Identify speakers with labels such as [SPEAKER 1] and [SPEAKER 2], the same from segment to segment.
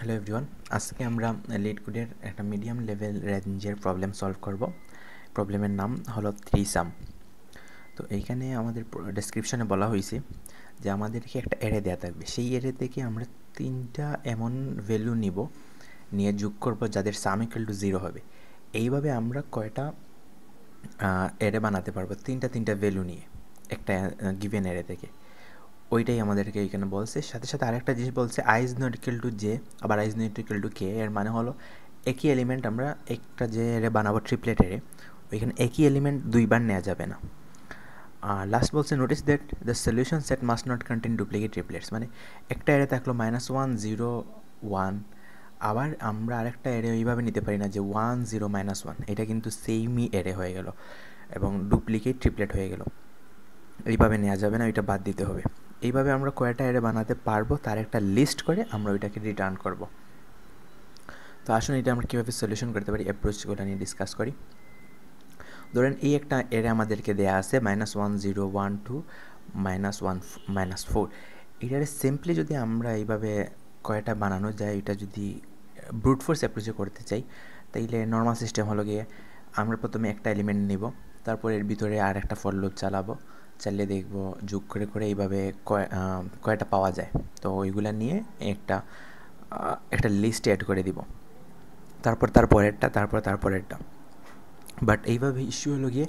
[SPEAKER 1] Hello everyone, আজকে আমরা lead কোডের একটা মিডিয়াম লেভেল রেঞ্জের প্রবলেম সলভ করব। প্রবলেমের নাম হলো থ্রিসাম। তো এইখানে আমাদের ডেসক্রিপশনে বলা হয়েছে যে আমাদেরকে একটা অ্যারে দেওয়া থাকবে, সেই অ্যারে থেকে আমরা তিনটা এমন ভ্যালু নিয়ে যোগ করব যাদের সাম ইকুয়াল টু 0 হবে। এইভাবে আমরা কয়টা অ্যারে বানাতে পারবো তিনটা ভ্যালু নিয়ে একটা গিভেন অ্যারে থেকে। ওইটাই আমাদেরকে এখানে বলছে। সাথে সাথে আরেকটা জিনিস বলছে I is not equal to J, আবার I is not equal to K. এর মানে হলো একই এলিমেন্ট আমরা একটা যে এরে বানাবো ট্রিপলেট এরে, ওইখানে একই এলিমেন্ট দুইবার নেওয়া যাবে না। লাস্ট বলছে notice that the solution set must not contain duplicate triplets. মানে একটা এরে থাকলো -1 0 1, আবার আমরা আরেকটা এরে ওইভাবে নিতে পারি না যে 1 0 -1, এটা কিন্তু সেমই এরে হয়ে গেল এবং ডুপ্লিকেট ট্রিপলেট হয়ে গেল। এইভাবে নেওয়া যাবে না, ওইটা বাদ দিতে হবে। এইভাবে আমরা কয়টা অ্যারে বানাতে পারবো তার একটা লিস্ট করে আমরা ওইটাকে রিটার্ন করব। তো আসুন এটা আমরা কীভাবে সলিউশন করতে পারি অ্যাপ্রোচগুলো নিয়ে ডিসকাস করি। ধরেন এই একটা অ্যারে আমাদেরকে দেওয়া আছে -1 0 1 2 -1 -4। এটারে সিম্পলি যদি আমরা এইভাবে কয়টা বানানো যায়, এটা যদি ব্রুট ফোর্স অ্যাপ্রোচে করতে চাই, তাইলে নর্মাল সিস্টেম হলো গিয়ে আমরা প্রথমে একটা এলিমেন্ট নিব, তারপর এর ভিতরে আর একটা ফর লুপ চালাবো, চালিয়ে দেখব যোগ করে করে এইভাবে কয়টা পাওয়া যায়। তো ওইগুলা নিয়ে একটা লিস্ট অ্যাড করে দিব, তারপর তারপরেরটা। বাট এইভাবে ইস্যু হলো গিয়ে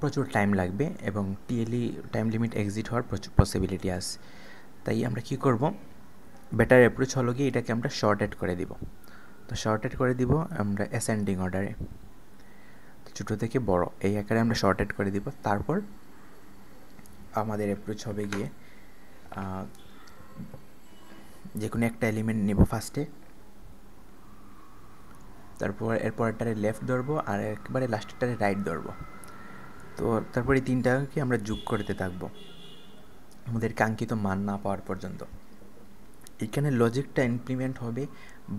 [SPEAKER 1] প্রচুর টাইম লাগবে এবং টিএলই টাইম লিমিট এক্সিট হওয়ার প্রচুর পসিবিলিটি আছে। তাই আমরা কি করব, বেটার অ্যাপ্রোচ হলো গিয়ে এটাকে আমরা শর্টেড করে দিব। তো শর্টেড করে দিব আমরা অ্যাসেন্ডিং অর্ডারে, ছোটো থেকে বড় এই আকারে আমরা শর্টেড করে দিব। তারপর আমাদের অ্যাপ্রোচ হবে গিয়ে যে কোনো একটা এলিমেন্ট নেব ফার্স্টে, তারপর এরপরটারে লেফট ধরবো আর একবারে লাস্টেরটারে রাইট ধরবো। তো তারপরে তিনটাকে আমরা যোগ করতে থাকবো আমাদের কাঙ্ক্ষিত মান না পাওয়ার পর্যন্ত। এখানে লজিকটা ইমপ্লিমেন্ট হবে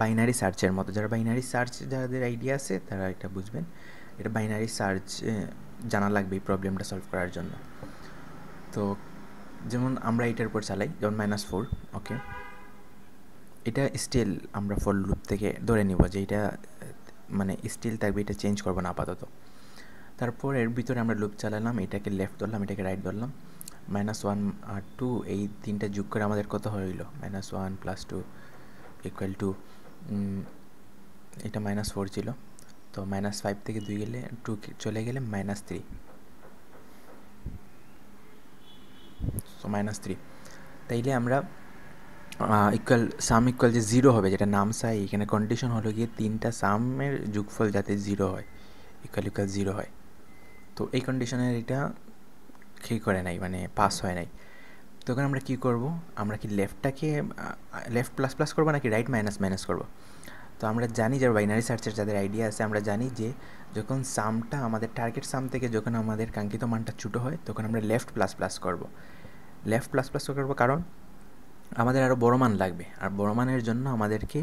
[SPEAKER 1] বাইনারি সার্চের মতো। যারা বাইনারি সার্চ যাদের আইডিয়া আছে তারা এটা বুঝবেন। এটা বাইনারি সার্চ জানা লাগবে এই প্রবলেমটা সলভ করার জন্য। তো যেমন আমরা এটার উপর চালাই, যেমন -4, ওকে, এটা স্টিল আমরা ফর লুপ থেকে ধরে নিব যে এটা মানে স্টিল থাকবে, এটা চেঞ্জ করবো না আপাতত। তারপর এর ভিতরে আমরা লুপ চালালাম, এটাকে লেফট ধরলাম, এটাকে রাইট ধরলাম, -1 আর 2 এই তিনটা যোগ করে আমাদের কত হইল, -1 + 2 = এটা -4 ছিল। তো -5 থেকে 2 গেলে 2 চলে গেলে -3, সো -3। তাইলে আমরা সাম ইকুয়াল যে 0 হবে, যেটা নাম চাই এখানে কন্ডিশন হলো গিয়ে তিনটা সামের যোগফল যাতে 0 হয়, ইকুয়াল 0 হয়। তো এই কন্ডিশনের এটা ঠিক করে নাই, মানে পাস হয় নাই। তখন আমরা কি করব, আমরা কি লেফটটাকে লেফট প্লাস প্লাস করবো নাকি রাইট মাইনাস মাইনাস করব? তো আমরা জানি যে বাইনারি সার্চের যাদের আইডিয়া আছে, আমরা জানি যে যখন সামটা আমাদের টার্গেট সাম থেকে যখন আমাদের কাঙ্ক্ষিত মানটা ছোটো হয় তখন আমরা লেফট প্লাস প্লাস করব। লেফট প্লাস প্লাস করবো কারণ আমাদের আরও বড় মান লাগবে, আর বড় মানের জন্য আমাদেরকে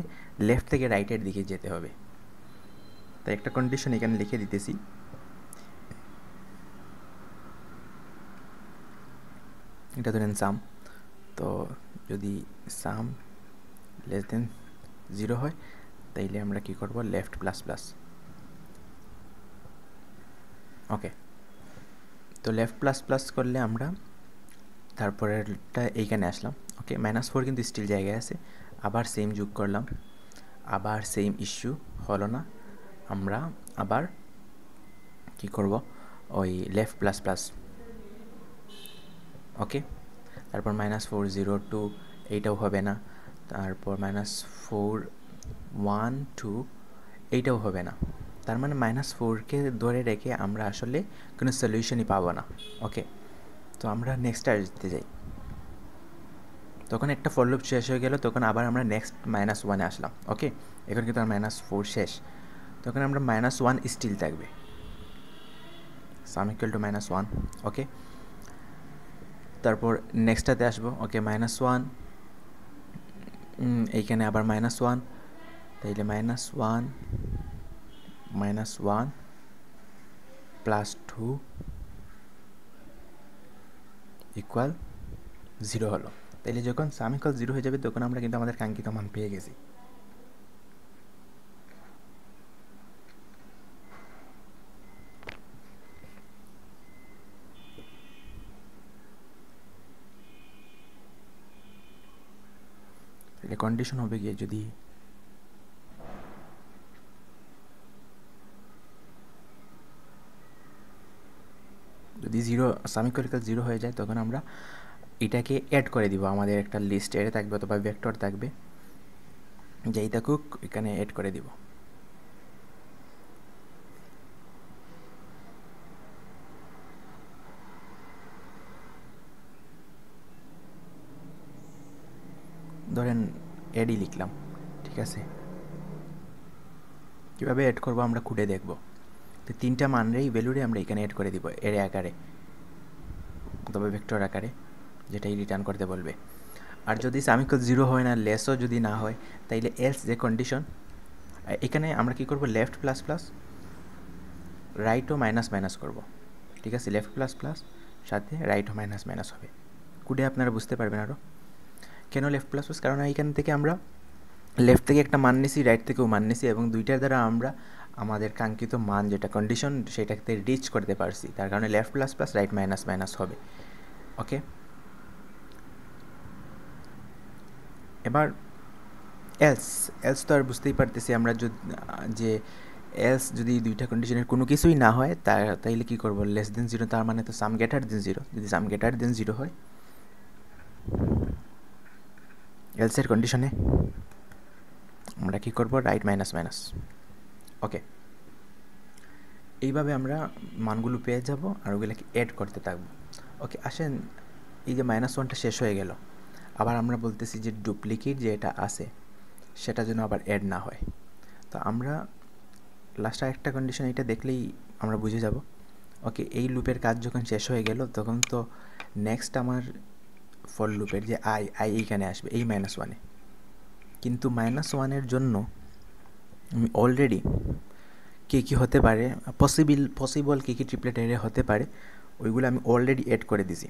[SPEAKER 1] লেফট থেকে রাইটের দিকে যেতে হবে। তাই একটা কন্ডিশন এখানে লিখে দিতেছি, এটা ধরেন সাম। তো যদি সাম <0 হয় তাইলে আমরা কি করব, লেফট প্লাস প্লাস, ওকে। তো লেফট প্লাস প্লাস করলে আমরা তারপরেরটা এইখানে আসলাম, ওকে। -4 কিন্তু স্টিল জায়গায় আছে, আবার সেম যোগ করলাম, আবার সেম ইস্যু হলো না, আমরা আবার কি করব, ওই লেফট প্লাস প্লাস, ওকে। তারপর -4 0 2 এইটাও হবে না, তারপর -4 1 2 এইটাও হবে না। তার মানে -4কে ধরে রেখে আমরা আসলে কোনো সলিউশনই পাবো না, ওকে। তো আমরা নেক্সট আসতে যাই, তখন একটা ফর লুপ শেষ হয়ে গেল, তখন আবার আমরা নেক্সট -1-এ আসলাম, ওকে। এখন কিন্তু আর -4 শেষ, তখন আমরা -1 স্টিল থাকবে, সাম ইকুয়াল টু -1, ওকে। তারপর নেক্সটটাতে আসবো, ওকে, -1, এইখানে আবার -1, তাইলে -1 + 2 = 0 হলো। তাইলে যখন সাম ইকুয়াল 0 হয়ে যাবে তখন আমরা কিন্তু আমাদের কাঙ্ক্ষিত মান পেয়ে গেছি। কন্ডিশন হবে গিয়ে যদি জিরো সাম ইকুয়াল 0 হয়ে যায়, তখন আমরা এটাকে অ্যাড করে দিব। আমাদের একটা লিস্ট এরে থাকবে অথবা ভেক্টর থাকবে, যেই থাকুক এখানে অ্যাড করে দিব। ধরেন অ্যাডই লিখলাম, ঠিক আছে। কীভাবে অ্যাড করবো আমরা খুঁড়ে দেখব। তো 3টা মানরেই ভ্যালুরে আমরা এখানে অ্যাড করে দিব এরে আকারে অথবা ভেক্টর আকারে, যেটাই রিটার্ন করতে বলবে। আর যদি সাম ইকুয়াল 0 হয় না, লেসও যদি না হয়, তাইলে এলস যে কন্ডিশন, এখানে আমরা কি করব, লেফট প্লাস প্লাস রাইটও মাইনাস মাইনাস করব, ঠিক আছে। লেফট প্লাস প্লাস সাথে রাইটও মাইনাস মাইনাস হবে। কুডে আপনারা বুঝতে পারবেন আরও কেন লেফট প্লাস প্লাস, কারণ এইখান থেকে আমরা লেফট থেকে একটা মান নিছি, রাইট থেকেও মান নিছি, এবং দুইটার দ্বারা আমরা আমাদের কাঙ্ক্ষিত মান যেটা কন্ডিশন সেটাকে রিচ করতে পারছি, তার কারণে left plus plus right minus minus হবে। ওকে, এবার এলস তো আর বুঝতেই পারতেছি আমরা, যে এলস যদি দুইটা কন্ডিশনের কোনো কিছুই না হয় তাইলে কি করব, লেস দেন 0, তার মানে তো সাম গ্রেটার দেন 0। যদি সাম গ্রেটার দেন 0 হয় এলসের কন্ডিশনে আমরা কি করব, রাইট মাইনাস মাইনাস। ওকে, এইভাবে আমরা মানগুলো পেয়ে যাব আর ওগুলোকে অ্যাড করতে থাকবো। ওকে, আসেন, এই যে -1টা শেষ হয়ে গেল, আবার আমরা বলতেছি যে ডুপ্লিকেট যেটা আছে সেটা যেন আবার অ্যাড না হয়। তো আমরা লাস্টে একটা কন্ডিশন এটা দেখলেই আমরা বুঝে যাব। ওকে, এই লুপের কাজ যখন শেষ হয়ে গেল, তখন তো নেক্সট আমার ফর লুপের যে আই এইখানে আসবে এই -1-এ। কিন্তু -1-এর জন্য আমি অলরেডি কী হতে পারে, পসিবল কী ট্রিপলেট এরে হতে পারে, ওইগুলো আমি অলরেডি অ্যাড করে দিছি,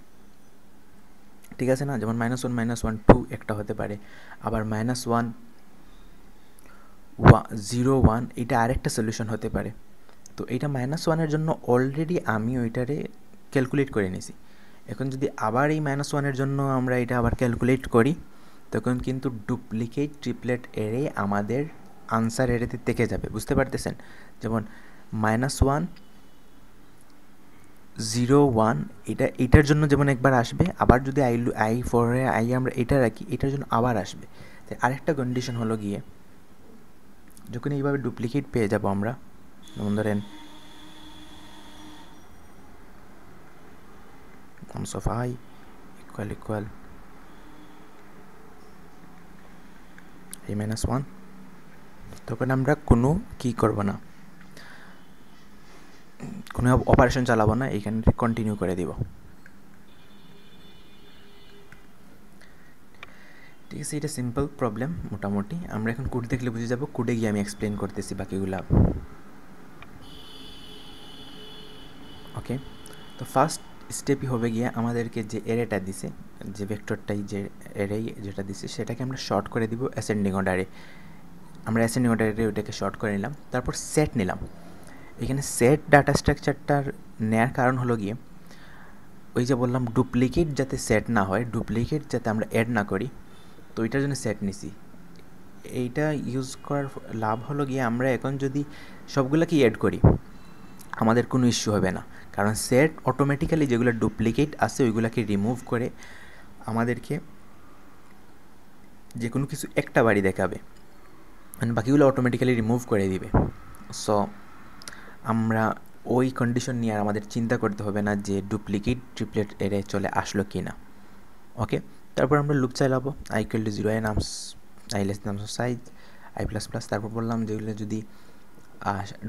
[SPEAKER 1] ঠিক আছে না। যেমন -1 -1 2 একটা হতে পারে, আবার -1 0 1 এটা আরেকটা সলিউশন হতে পারে। তো এইটা -1-এর জন্য অলরেডি আমি ওইটারে ক্যালকুলেট করে নিছি। এখন যদি আবার এই -1-এর জন্য আমরা এটা আবার ক্যালকুলেট করি, তখন কিন্তু ডুপ্লিকেট ট্রিপলেট এরে আমাদের আনসার এরেতে থেকে যাবে, বুঝতে পারতেছেন। যেমন -1 0 1 এটার জন্য যেমন একবার আসবে, আবার যদি আই ফোরে আমরা এটা রাখি, এটার জন্য আবার আসবে। তাই আরেকটা কন্ডিশন হলো গিয়ে, যখন এইভাবে ডুপ্লিকেট পেয়ে যাব আমরা, যেমন ধরেন নামস অফ আই ইকুয়াল এই -1, তখন আমরা কোনো কি করব না, কোনো অপারেশন চালাবো না, এইখানে কন্টিনিউ করে দিব, ঠিক আছে। এটা সিম্পল প্রবলেম মোটামুটি। আমরা এখন কোড দেখলে বুঝে যাব, কোডে গিয়ে আমি এক্সপ্লেন করতেছি বাকিগুলা। ওকে, তো ফার্স্ট স্টেপই হবে গিয়ে আমাদেরকে যে এরেটা দিছে, যে ভেক্টরটাই যে এরে যেটা দিছে সেটাকে আমরা শর্ট করে দিব অ্যাসেন্ডিং অর্ডারে। আমরা অ্যাসেন্ডিং অর্ডারে ওইটাকে শর্ট করে নিলাম, তারপর সেট নিলাম। এখানে সেট ডাটা স্ট্রাকচারটার নেয়ার কারণ হলো গিয়ে, ওই যে বললাম ডুপ্লিকেট যাতে সেট না হয়, ডুপ্লিকেট যাতে আমরা অ্যাড না করি, তো ওইটার জন্য সেট নিছি। এইটা ইউজ করার লাভ হলো গিয়ে, আমরা এখন যদি সবগুলোকেই অ্যাড করি আমাদের কোনো ইস্যু হবে না, কারণ সেট অটোমেটিক্যালি যেগুলো ডুপ্লিকেট আছে ওইগুলোকে রিমুভ করে আমাদেরকে যে কোনো কিছু একটা বাড়ি দেখাবে, মানে বাকিগুলো অটোমেটিক্যালি রিমুভ করে দিবে। সো আমরা ওই কন্ডিশন নিয়ে আর আমাদের চিন্তা করতে হবে না যে ডুপ্লিকেট ট্রিপলেট এরে চলে আসলো কি না। ওকে, তারপর আমরা লুপ চালাবো i = 0 A nums i less nums size i plus plus. তারপর বললাম যেগুলো যদি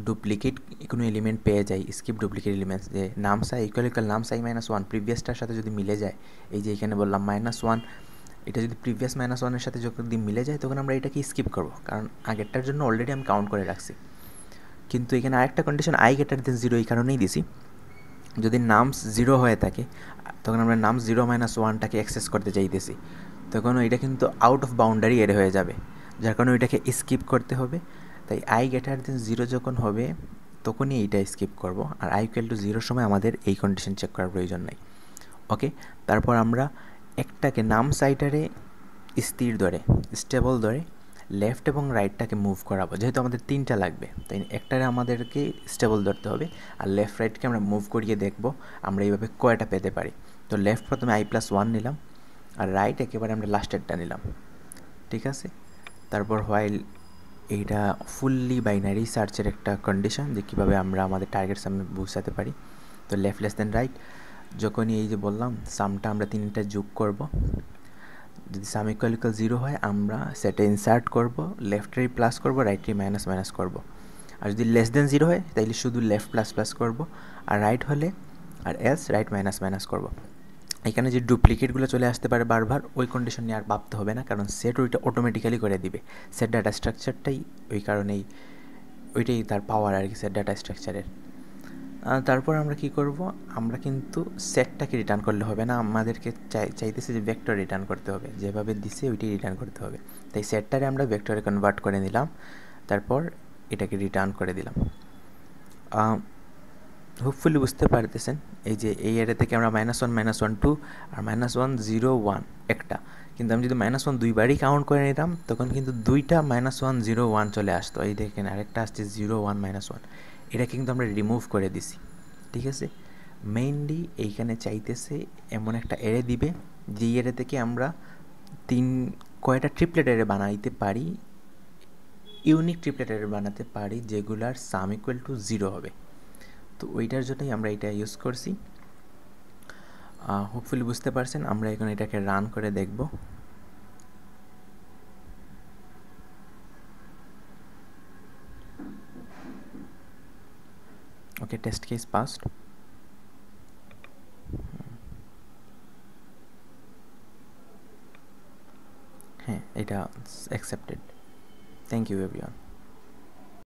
[SPEAKER 1] ডুপ্লিকেট কোনো এলিমেন্ট পেয়ে যায়, স্কিপ ডুপ্লিকেট এলিমেন্টস, যে নামস i = নামস i - 1 প্রিভিয়াসটার সাথে যদি মিলে যায়, এই যে এখানে বললাম -1, এটা যদি প্রিভিয়াস -1-এর সাথে যদি মিলে যায়, তখন আমরা এটাকে স্কিপ করব, কারণ আগেরটার জন্য অলরেডি আমি কাউন্ট করে রাখছি। কিন্তু এখানে আরেকটা কন্ডিশন i > 0 এই কারণেই দিছি, যদি নামস 0 হয়ে থাকে, তখন আমরা নামস 0 - 1টাকে অ্যাক্সেস করতে চাইতেছি, তখন ওইটা কিন্তু আউট অফ বাউন্ডারি এর হয়ে যাবে, যার কারণে ওইটাকে স্কিপ করতে হবে। তাই i > 0 যখন হবে তখনই এইটা স্কিপ করব, আর i = 0 সময় আমাদের এই কন্ডিশন চেক করার প্রয়োজন নেই। ওকে, তারপর আমরা একটাকে নাম সাইটারে স্থির ধরে স্টেবল ধরে লেফট এবং রাইটটাকে মুভ করাবো, যেহেতু আমাদের 3টা লাগবে তাই একটারে আমাদেরকে স্টেবল ধরতে হবে, আর লেফট রাইটকে আমরা মুভ করিয়ে দেখব আমরা এইভাবে কয়টা পেতে পারি। তো লেফট প্রথমে i+1 নিলাম, আর রাইট একেবারে আমরা লাস্টেরটা নিলাম, ঠিক আছে। তারপর হোয়াইল এইটা ফুললি বাইনারি সার্চের একটা কন্ডিশন, যে কীভাবে আমরা আমাদের টার্গেট সামনে পৌঁছাতে পারি। তো লেফট লেস দেন রাইট, যখনই এই যে বললাম সামটা আমরা 3টা যোগ করব, যদি সাম ইকুয়াল 0 হয় আমরা সেটা ইনসার্ট করব, লেফটেরই প্লাস করব, রাইটেরই মাইনাস মাইনাস করব। আর যদি লেস দেন 0 হয় তাইলে শুধু লেফট প্লাস প্লাস করব, আর রাইট হলে আর এলস রাইট মাইনাস মাইনাস করব। এখানে যে ডুপ্লিকেটগুলো চলে আসতে পারে বারবার, ওই কন্ডিশন নিয়ে আর ভাবতে হবে না, কারণ সেট ওইটা অটোমেটিক্যালি করে দিবে। সেট ডাটা স্ট্রাকচারটাই ওই কারণেই ওইটাই তার পাওয়ার আর কি, সেট ডাটা স্ট্রাকচারের। তারপর আমরা কি করব, আমরা কিন্তু সেটটাকে রিটার্ন করলে হবে না, আমাদেরকে চাইতেছে যে ভেক্টর রিটার্ন করতে হবে, যেভাবে দিছে ওইটাই রিটার্ন করতে হবে। তাই সেটটারে আমরা ভেক্টরে কনভার্ট করে নিলাম, তারপর এটাকে রিটার্ন করে দিলাম। হোপফুলি বুঝতে পারতেছেন, এই যে এই এরিয়া থেকে আমরা -1 -1 2 আর -1 0 1 একটা, কিন্তু আমি যদি -1 দুইবারই কাউন্ট করে নিতাম তখন কিন্তু দুইটা -1 0 1 চলে আসতো। এই দেখেন আরেকটা আসছে 0 1 -1, এটা কিন্তু আমরা রিমুভ করে দিছি, ঠিক আছে। মেইনলি এইখানে চাইতেছে এমন একটা এরে দিবে যে এরে থেকে আমরা কয়টা ট্রিপলেট এরে বানাইতে পারি, ইউনিক ট্রিপলেট এরে বানাতে পারি যেগুলার সাম ইকুয়াল টু 0 হবে। তো ওইটার জন্যই আমরা এটা ইউজ করছি। হোপফুলি বুঝতে পারছেন। আমরা এখন এটাকে রান করে দেখব। ওকে, টেস্ট কেস পাসড। হ্যাঁ, এটা অ্যাকসেপ্টেড। Thank you everyone.